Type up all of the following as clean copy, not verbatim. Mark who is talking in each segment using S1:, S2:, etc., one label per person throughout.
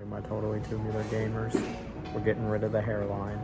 S1: My totally tubular gamers. We're getting rid of the hairline.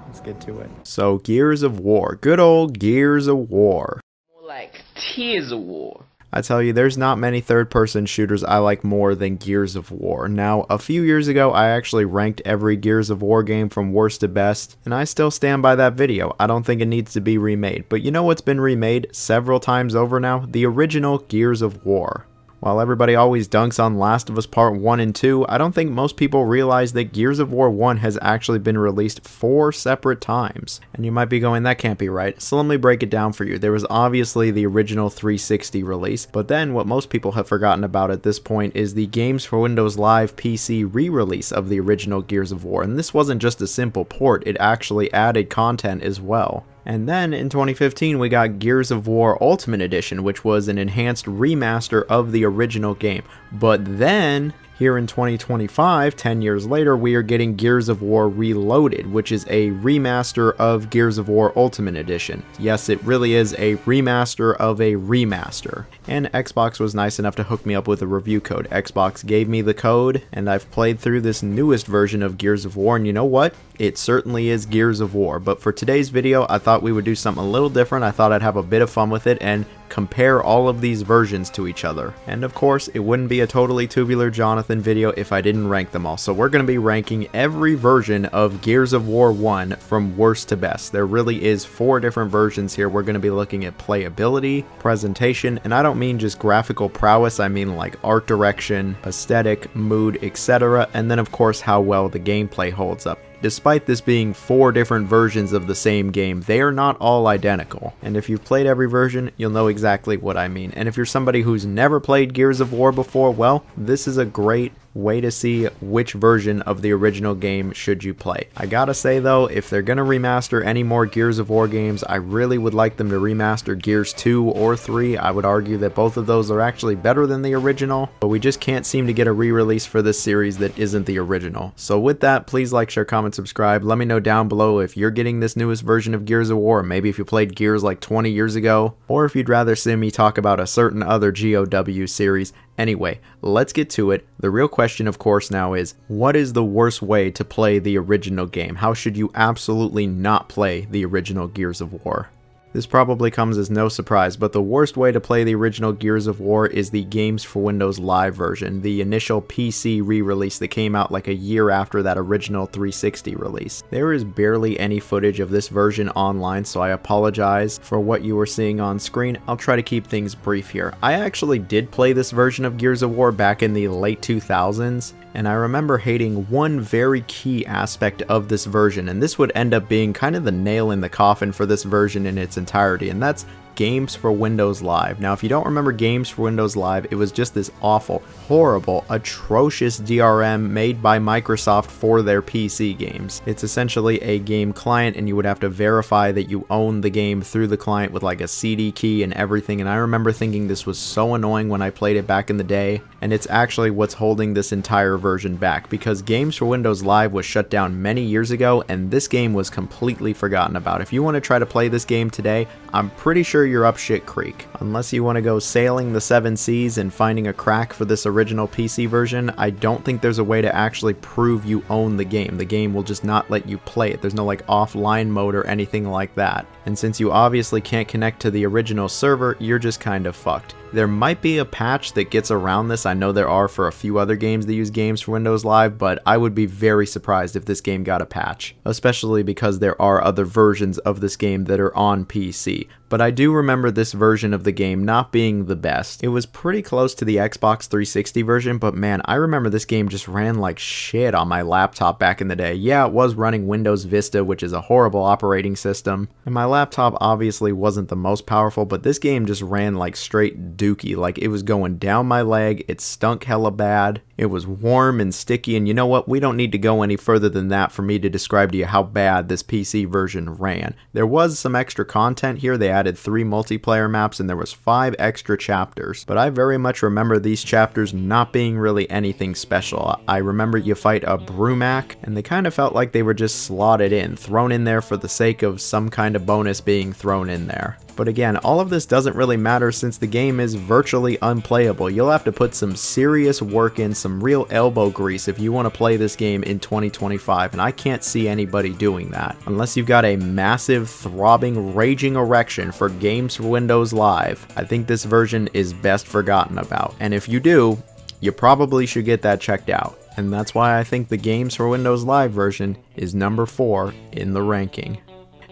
S1: Let's get to it. So, Gears of War. Good old Gears of War.
S2: More like Tears of War.
S1: I tell you, there's not many third-person shooters I like more than Gears of War. Now, a few years ago, I actually ranked every Gears of War game from worst to best, and I still stand by that video. I don't think it needs to be remade. But you know what's been remade several times over now? The original Gears of War. While everybody always dunks on Last of Us Part 1 and 2, I don't think most people realize that Gears of War 1 has actually been released 4 separate times. And you might be going, that can't be right. So let me break it down for you. There was obviously the original 360 release, but then what most people have forgotten about at this point is the Games for Windows Live PC re-release of the original Gears of War. And this wasn't just a simple port, it actually added content as well. And then in 2015 we got Gears of War Ultimate Edition, which was an enhanced remaster of the original game. But then, here in 2025, 10 years later, we are getting Gears of War Reloaded, which is a remaster of Gears of War Ultimate Edition. Yes, it really is a remaster of a remaster. And Xbox was nice enough to hook me up with a review code. Xbox gave me the code, and I've played through this newest version of Gears of War, and you know what? It certainly is Gears of War. But for today's video, I thought we would do something a little different. I thought I'd have a bit of fun with it and compare all of these versions to each other. And of course, it wouldn't be a totally tubular Jonathan video if I didn't rank them all. So we're going to be ranking every version of Gears of War 1 from worst to best. There really is 4 different versions here. We're going to be looking at playability, presentation, and I don't mean just graphical prowess, I mean like art direction, aesthetic, mood, etc. And then of course how well the gameplay holds up. Despite this being 4 different versions of the same game, they are not all identical. And if you've played every version, you'll know exactly what I mean. And if you're somebody who's never played Gears of War before, well, this is a great way to see which version of the original game should you play. I gotta say though, if they're gonna remaster any more Gears of War games, I really would like them to remaster Gears 2 or 3. I would argue that both of those are actually better than the original, but we just can't seem to get a re-release for this series that isn't the original. So with that, please like, share, comment, subscribe. Let me know down below if you're getting this newest version of Gears of War, maybe if you played Gears like 20 years ago, or if you'd rather see me talk about a certain other GOW series. Anyway, let's get to it. The real question, of course, now is, what is the worst way to play the original game? How should you absolutely not play the original Gears of War? This probably comes as no surprise, but the worst way to play the original Gears of War is the Games for Windows Live version, the initial PC re-release that came out like a year after that original 360 release. There is barely any footage of this version online, so I apologize for what you were seeing on screen. I'll try to keep things brief here. I actually did play this version of Gears of War back in the late 2000s, and I remember hating one very key aspect of this version, and this would end up being kind of the nail in the coffin for this version in its entirety, and that's Games for Windows Live. Now, if you don't remember Games for Windows Live, it was just this awful, horrible, atrocious DRM made by Microsoft for their PC games. It's essentially a game client, and you would have to verify that you own the game through the client with like a CD key and everything, and I remember thinking this was so annoying when I played it back in the day, and it's actually what's holding this entire version back, because Games for Windows Live was shut down many years ago, and this game was completely forgotten about. If you want to try to play this game today, I'm pretty sure you're up shit creek. Unless you want to go sailing the 7 seas and finding a crack for this original PC version, I don't think there's a way to actually prove you own the game. The game will just not let you play it. There's no like offline mode or anything like that. And since you obviously can't connect to the original server, you're just kind of fucked. There might be a patch that gets around this. I know there are for a few other games that use Games for Windows Live, but I would be very surprised if this game got a patch, especially because there are other versions of this game that are on PC. But I do remember this version of the game not being the best. It was pretty close to the Xbox 360 version, but man, I remember this game just ran like shit on my laptop back in the day. Yeah, it was running Windows Vista, which is a horrible operating system, and my laptop obviously wasn't the most powerful, but this game just ran like straight dookie. Like, it was going down my leg, it stunk hella bad, it was warm and sticky, and you know what? We don't need to go any further than that for me to describe to you how bad this PC version ran. There was some extra content here. They added 3 multiplayer maps and there was 5 extra chapters, but I very much remember these chapters not being really anything special. I remember you fight a Brumac, and they kind of felt like they were just slotted in, thrown in there for the sake of some kind of bonus being thrown in there. But again, all of this doesn't really matter since the game is virtually unplayable. You'll have to put some serious work in, some some real elbow grease if you want to play this game in 2025, and I can't see anybody doing that. Unless you've got a massive, throbbing, raging erection for Games for Windows Live, I think this version is best forgotten about. And if you do, you probably should get that checked out. And that's why I think the Games for Windows Live version is number 4 in the ranking.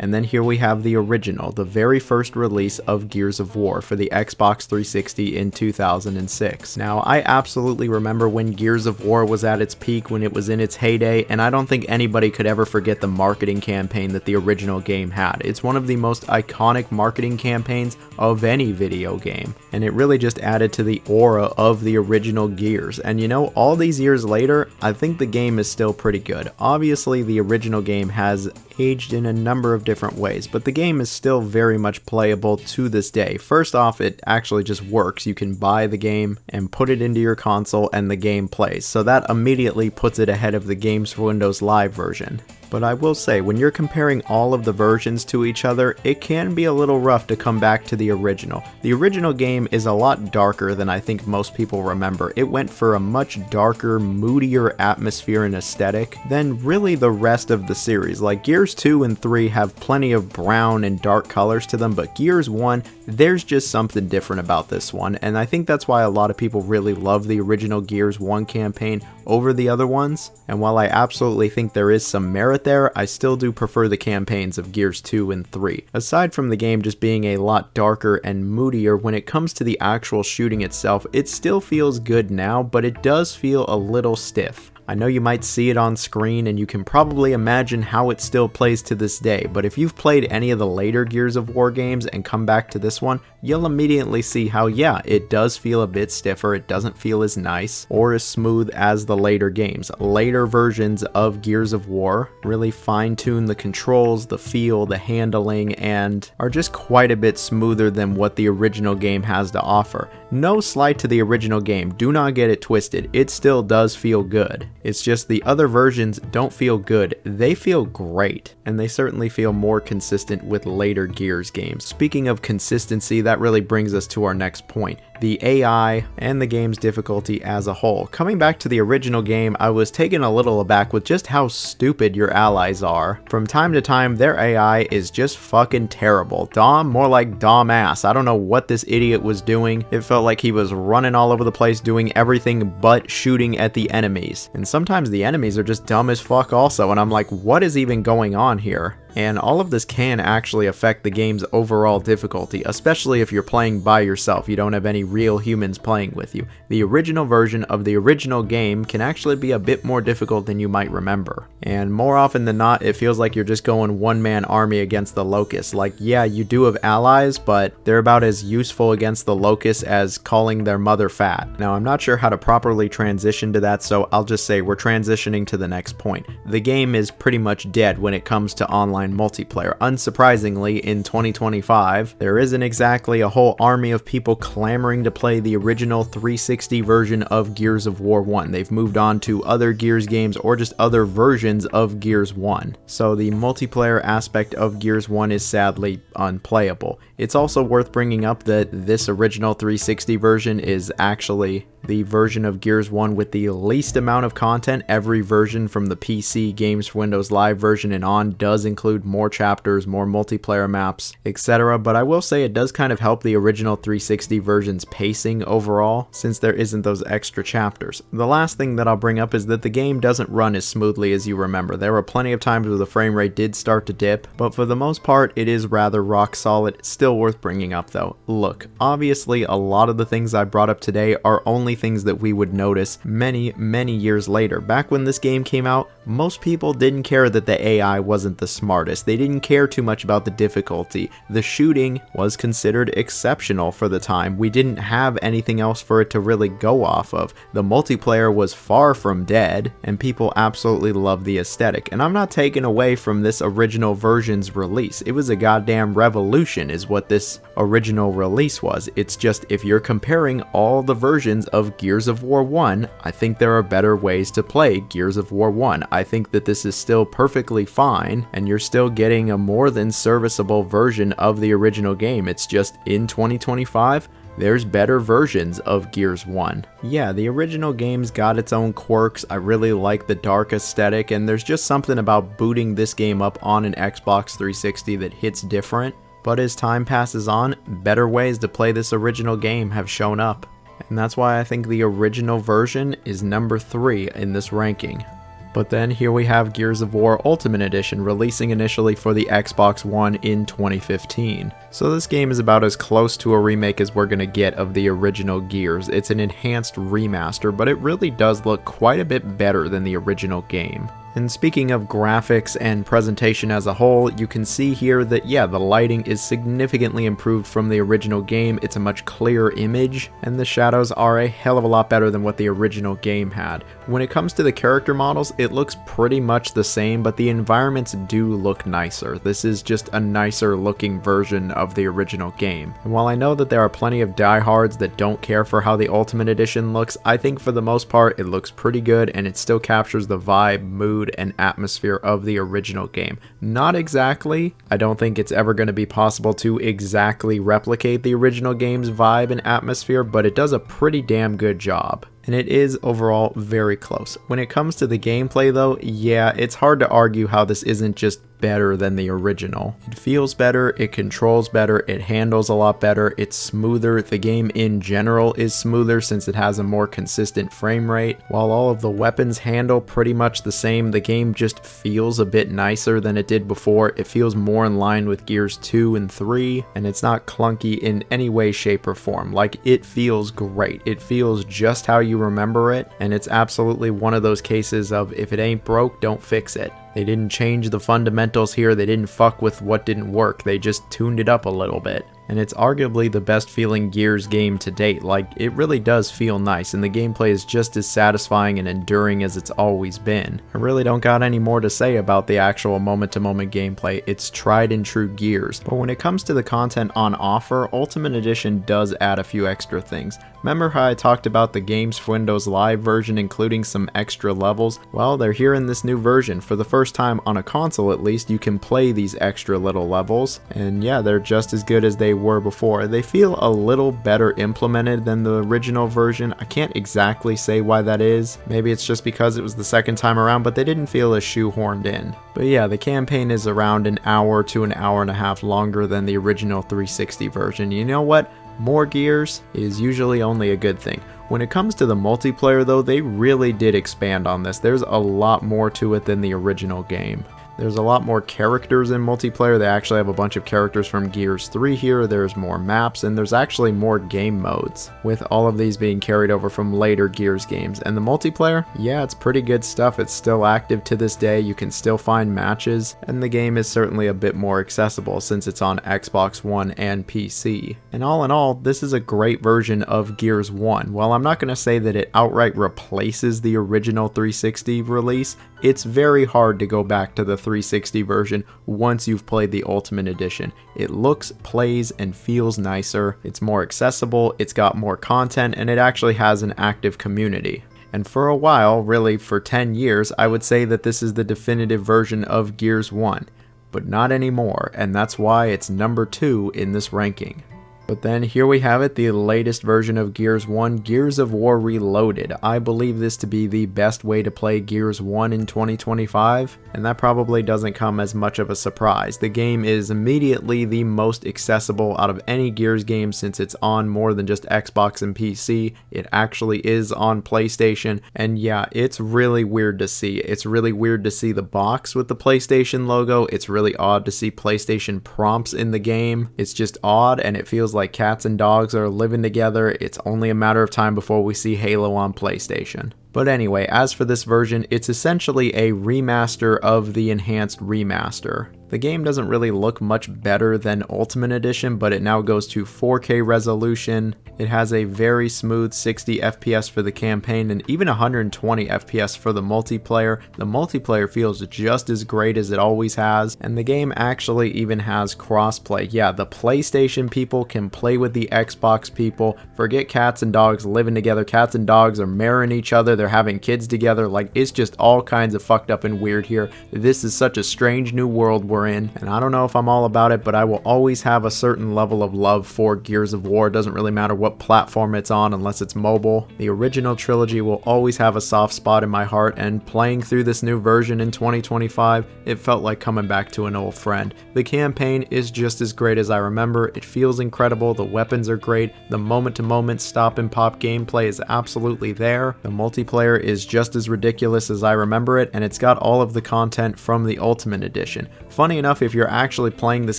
S1: And then here we have the original, the very first release of Gears of War for the Xbox 360 in 2006. Now, I absolutely remember when Gears of War was at its peak, when it was in its heyday, and I don't think anybody could ever forget the marketing campaign that the original game had. It's one of the most iconic marketing campaigns of any video game, and it really just added to the aura of the original Gears. And you know, all these years later, I think the game is still pretty good. Obviously, the original game has aged in a number of different ways, but the game is still very much playable to this day. First off, it actually just works. You can buy the game and put it into your console and the game plays, so that immediately puts it ahead of the Games for Windows Live version. But I will say, when you're comparing all of the versions to each other, it can be a little rough to come back to the original. The original game is a lot darker than I think most people remember. It went for a much darker, moodier atmosphere and aesthetic than really the rest of the series. Like Gears 2 and 3 have plenty of brown and dark colors to them, but Gears 1, there's just something different about this one, and I think that's why a lot of people really love the original Gears 1 campaign over the other ones. And while I absolutely think there is some merit there, I still do prefer the campaigns of Gears 2 and 3. Aside from the game just being a lot darker and moodier, when it comes to the actual shooting itself, it still feels good now, but it does feel a little stiff. I know you might see it on screen and you can probably imagine how it still plays to this day, but if you've played any of the later Gears of War games and come back to this one, you'll immediately see how, yeah, it does feel a bit stiffer. It doesn't feel as nice or as smooth as the later games. Later versions of Gears of War really fine-tune the controls, the feel, the handling, and are just quite a bit smoother than what the original game has to offer. No slight to the original game, do not get it twisted, it still does feel good. It's just the other versions don't feel good, they feel great, and they certainly feel more consistent with later Gears games. Speaking of consistency, that really brings us to our next point. The AI and the game's difficulty as a whole. Coming back to the original game, I was taken a little aback with just how stupid your allies are. From time to time, their AI is just fucking terrible. Dom, more like Dom ass. I don't know what this idiot was doing. It felt like he was running all over the place doing everything but shooting at the enemies. And sometimes the enemies are just dumb as fuck also, and I'm like, what is even going on here? And all of this can actually affect the game's overall difficulty, especially if you're playing by yourself, you don't have any real humans playing with you. The original version of the original game can actually be a bit more difficult than you might remember. And more often than not, it feels like you're just going one-man army against the Locusts. Like, yeah, you do have allies, but they're about as useful against the Locusts as calling their mother fat. Now, I'm not sure how to properly transition to that, so I'll just say we're transitioning to the next point. The game is pretty much dead when it comes to online multiplayer. Unsurprisingly, in 2025, there isn't exactly a whole army of people clamoring to play the original 360 version of Gears of War 1. They've moved on to other Gears games or just other versions of Gears 1. So the multiplayer aspect of Gears 1 is sadly unplayable. It's also worth bringing up that this original 360 version is actually the version of Gears 1 with the least amount of content. Every version from the PC, Games for Windows Live version and on does include more chapters, more multiplayer maps, etc. But I will say it does kind of help the original 360 version's pacing overall, since there isn't those extra chapters. The last thing that I'll bring up is that the game doesn't run as smoothly as you remember. There were plenty of times where the frame rate did start to dip, but for the most part it is rather rock solid. Still worth bringing up though. Look, obviously a lot of the things I brought up today are only things that we would notice many years later. Back when this game came out, most people didn't care that the AI wasn't the smartest. They didn't care too much about the difficulty. The shooting was considered exceptional for the time. We didn't have anything else for it to really go off of. The multiplayer was far from dead, and people absolutely loved the aesthetic. And I'm not taking away from this original version's release. It was a goddamn revolution is what this original release was. It's just, if you're comparing all the versions of Gears of War 1, I think there are better ways to play Gears of War 1. I think that this is still perfectly fine, and you're still getting a more than serviceable version of the original game. It's just, in 2025, there's better versions of Gears 1. Yeah, the original game's got its own quirks, I really like the dark aesthetic, and there's just something about booting this game up on an Xbox 360 that hits different. But as time passes on, better ways to play this original game have shown up. And that's why I think the original version is number 3 in this ranking. But then here we have Gears of War Ultimate Edition releasing initially for the Xbox One in 2015. So this game is about as close to a remake as we're gonna get of the original Gears. It's an enhanced remaster, but it really does look quite a bit better than the original game. And speaking of graphics and presentation as a whole, you can see here that yeah, the lighting is significantly improved from the original game. It's a much clearer image, and the shadows are a hell of a lot better than what the original game had. When it comes to the character models, it looks pretty much the same, but the environments do look nicer. This is just a nicer looking version of the original game. And while I know that there are plenty of diehards that don't care for how the Ultimate Edition looks, I think for the most part it looks pretty good, and it still captures the vibe, mood, and atmosphere of the original game. Not exactly. I don't think it's ever going to be possible to exactly replicate the original game's vibe and atmosphere, but it does a pretty damn good job. And it is overall very close. When it comes to the gameplay though, yeah, it's hard to argue how this isn't just better than the original. It feels better, it controls better, it handles a lot better, it's smoother. The game in general is smoother since it has a more consistent frame rate. While all of the weapons handle pretty much the same, the game just feels a bit nicer than it did before. It feels more in line with Gears 2 and 3, and it's not clunky in any way, shape, or form. Like, it feels great. It feels just how you remember it, and it's absolutely one of those cases of if it ain't broke, don't fix it. They didn't change the fundamentals here, they didn't fuck with what didn't work, they just tuned it up a little bit. And it's arguably the best feeling Gears game to date. Like, it really does feel nice, and the gameplay is just as satisfying and enduring as it's always been. I really don't got any more to say about the actual moment-to-moment gameplay. It's tried and true Gears. But when it comes to the content on offer, Ultimate Edition does add a few extra things. Remember how I talked about the games for Windows Live version including some extra levels? Well, they're here in this new version. For the first time on a console at least, you can play these extra little levels, and yeah, they're just as good as they were before. They feel a little better implemented than the original version. I can't exactly say why that is. Maybe it's just because it was the second time around, but they didn't feel as shoehorned in. But yeah, the campaign is around an hour to an hour and a half longer than the original 360 version. You know what? More Gears is usually only a good thing. When it comes to the multiplayer though, they really did expand on this. There's a lot more to it than the original game. There's a lot more characters in multiplayer. They actually have a bunch of characters from Gears 3 here. There's more maps, and there's actually more game modes, with all of these being carried over from later Gears games. And the multiplayer, yeah, it's pretty good stuff. It's still active to this day. You can still find matches, and the game is certainly a bit more accessible since it's on Xbox One and PC. And all in all, this is a great version of Gears 1. While I'm not going to say that it outright replaces the original 360 release, it's very hard to go back to the 360 version once you've played the Ultimate Edition. It looks, plays, and feels nicer, it's more accessible, it's got more content, and it actually has an active community. And for a while, really for 10 years, I would say that this is the definitive version of Gears 1. But not anymore, and that's why it's number 2 in this ranking. But then here we have it, the latest version of Gears 1, Gears of War Reloaded. I believe this to be the best way to play Gears 1 in 2025, and that probably doesn't come as much of a surprise. The game is immediately the most accessible out of any Gears game since it's on more than just Xbox and PC. It actually is on PlayStation, and yeah, it's really weird to see. It's really weird to see the box with the PlayStation logo. It's really odd to see PlayStation prompts in the game. It's just odd, and it feels like cats and dogs are living together. It's only a matter of time before we see Halo on PlayStation. But anyway, as for this version, it's essentially a remaster of the enhanced remaster. The game doesn't really look much better than Ultimate Edition, but it now goes to 4K resolution. It has a very smooth 60 FPS for the campaign and even 120 FPS for the multiplayer. The multiplayer feels just as great as it always has, and the game actually even has crossplay. Yeah, the PlayStation people can play with the Xbox people. Forget cats and dogs living together. Cats and dogs are marrying each other. They're having kids together. Like, it's just all kinds of fucked up and weird here. This is such a strange new world we're we're in, and I don't know if I'm all about it, but I will always have a certain level of love for Gears of War. It doesn't really matter what platform it's on unless it's mobile. The original trilogy will always have a soft spot in my heart, and playing through this new version in 2025, it felt like coming back to an old friend. The campaign is just as great as I remember, it feels incredible, the weapons are great, the moment-to-moment stop and pop gameplay is absolutely there, the multiplayer is just as ridiculous as I remember it, and it's got all of the content from the Ultimate Edition. Funny enough, if you're actually playing this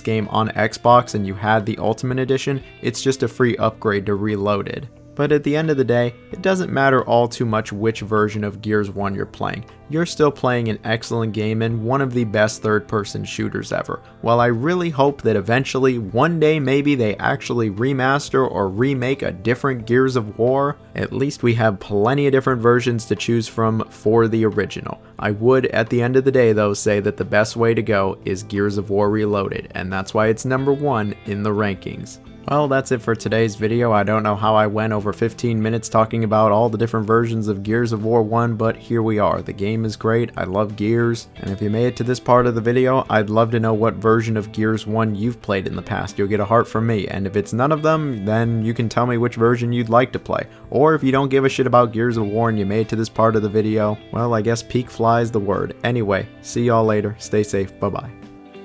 S1: game on Xbox and you had the Ultimate Edition, it's just a free upgrade to Reloaded. But at the end of the day, it doesn't matter all too much which version of Gears 1 you're playing. You're still playing an excellent game and one of the best third-person shooters ever. While I really hope that eventually, one day maybe they actually remaster or remake a different Gears of War, at least we have plenty of different versions to choose from for the original. I would, at the end of the day though, say that the best way to go is Gears of War Reloaded, and that's why it's number 1 in the rankings. Well, that's it for today's video. I don't know how I went over 15 minutes talking about all the different versions of Gears of War 1, but here we are. The game is great, I love Gears, and if you made it to this part of the video, I'd love to know what version of Gears 1 you've played in the past. You'll get a heart from me, and if it's none of them, then you can tell me which version you'd like to play. Or if you don't give a shit about Gears of War and you made it to this part of the video, well, I guess peak flies the word. Anyway, see y'all later, stay safe, bye bye.